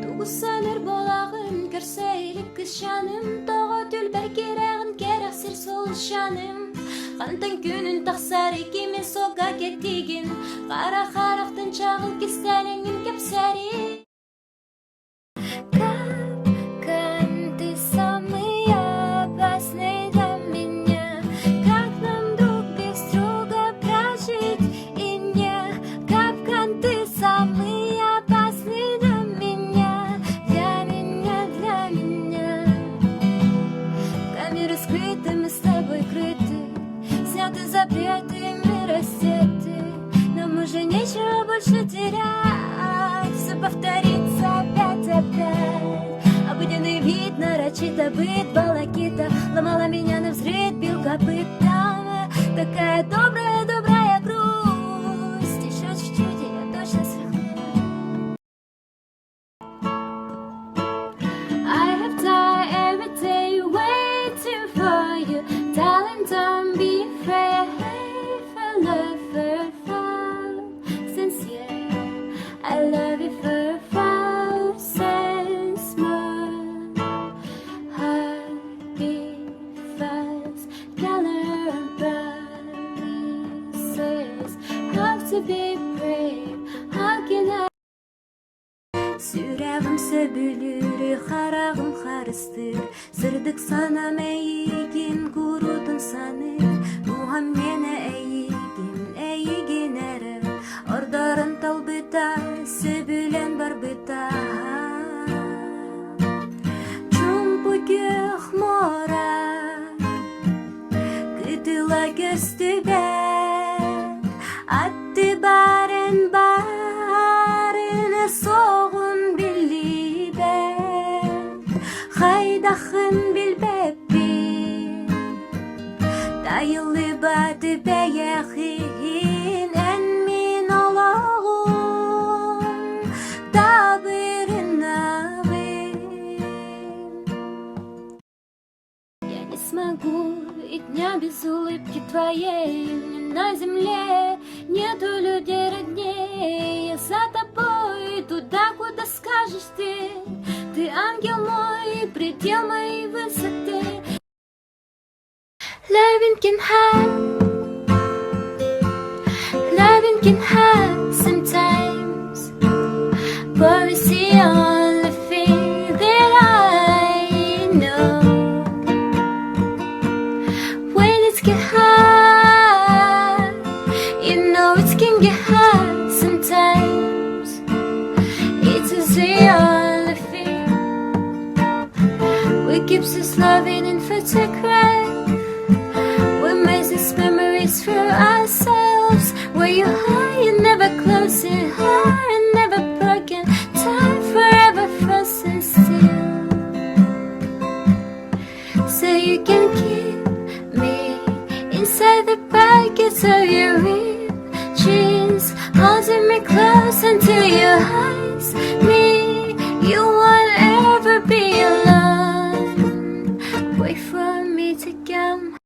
Тугусаныр болагын көрсейлик кыз жаным, тога түлбәр керегин керексир сол жаным. Кантын күнүн таксар икиме сога кеттигин, кара характын чагыл кистелеңин кепсери. Мы с тобой крыты, сняты запреты, мы рассеты. Нам уже нечего больше терять, все повторится опять. Обыденный вид, нарочито быт, балакита ломала меня навзрыд, бил копытом. Такая добрая грусть, еще чуть-чуть, и я точно свихну. I have died every day waiting for you, darling, don't be afraid. I love for sincere, I love you for thousands more. Heartbeat fast, color and promises. Have to be brave, how can I? Сүрәгім сөбүлүр, харагым харыстыр, сырдык санам эйигин, курутун саныр. Бугам мені эйигин әрі, ордарын талбыта, сөбүлен барбыта. Чумпугех мора, кытыла көстүбәк, атты барен соғын билибек, хайдахын билбеппин, тайылы бады бәяхин, ән мин олағын, табырын ағын. Я не смогу и дня без улыбки твоей, на земле нету людей роднее. Я за тобой туда, куда скажешь ты. Ты ангел мой, предел моей высоты. Loving can hurt sometimes, but it's the only thing that I know. When it's get hard, you know it can get hard sometimes. It's the only thing we keep us loving and photograph. We make these memories for ourselves. Where you high and never close, and high and never broken. Time forever frozen still. So you can keep me inside the pockets of your jeans, holding me close until your eyes meet. You won't ever be alone. Wait for me to come.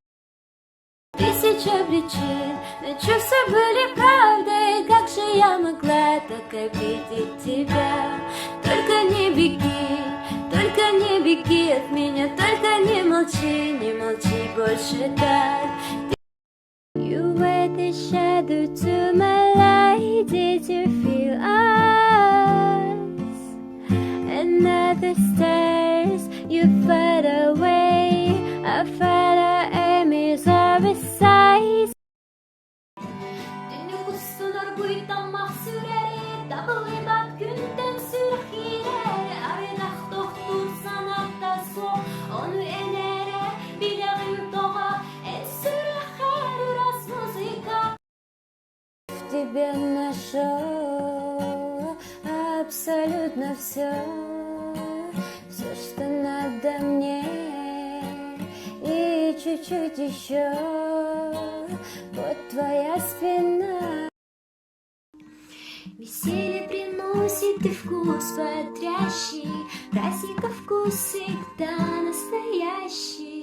Тысяча причин, но чувства были правдой. Как же я могла так обидеть тебя? Только не беги от меня, только не молчи больше так. You were the shadow to my light. Did you feel us? Another stars, you far away. I far our aim is our size. Dünün kustular buytammak süreri, double bak günden sürhire. Aynak doktor sanakta so, onu enere bileğim doğa. Et sürher uras muzika. В тебе нашел абсолютно все, что надо мне. И чуть-чуть еще, вот твоя спина. Веселье приносит и вкус. вкус смотрящий, праздника вкус всегда настоящий.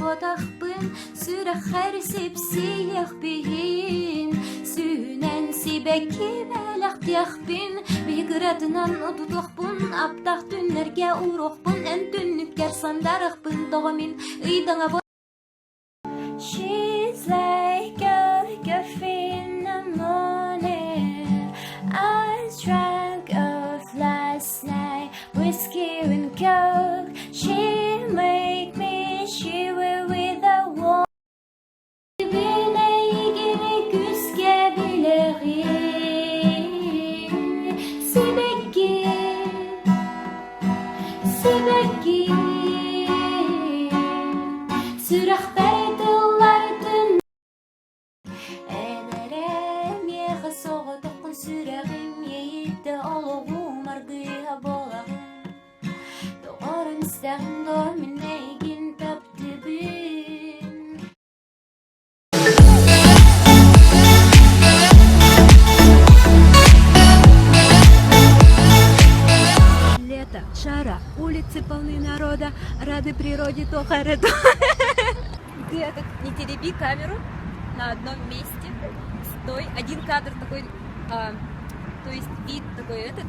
Отахпын, сүрәхәр сепсиях бейін, сүйнен сибәкі бәләқ тияқпын, бейгіратынан ұтутлықпын, аптақ түнлерге ұруқпын, ән түнніккер сандарықпын, доғамин ұйдыңа бұл. She's like a coffee in the morning. I was drunk of last night, whiskey and coke. She make me shiver with a warm. Dibine yine güz gelebilirim. Sebeki, sebeki. Sürah beydulardın. Ederem yeğe soğu dokun sürəğim yeyitte oluğum argıya bolağım. Doğarın istəğim domin meygin tapdı bin. Лето, жара, улицы полны народа, рады природе, то харету. Ты это не тереби камеру на одном месте. Стой, один кадр такой, то есть вид такой этот,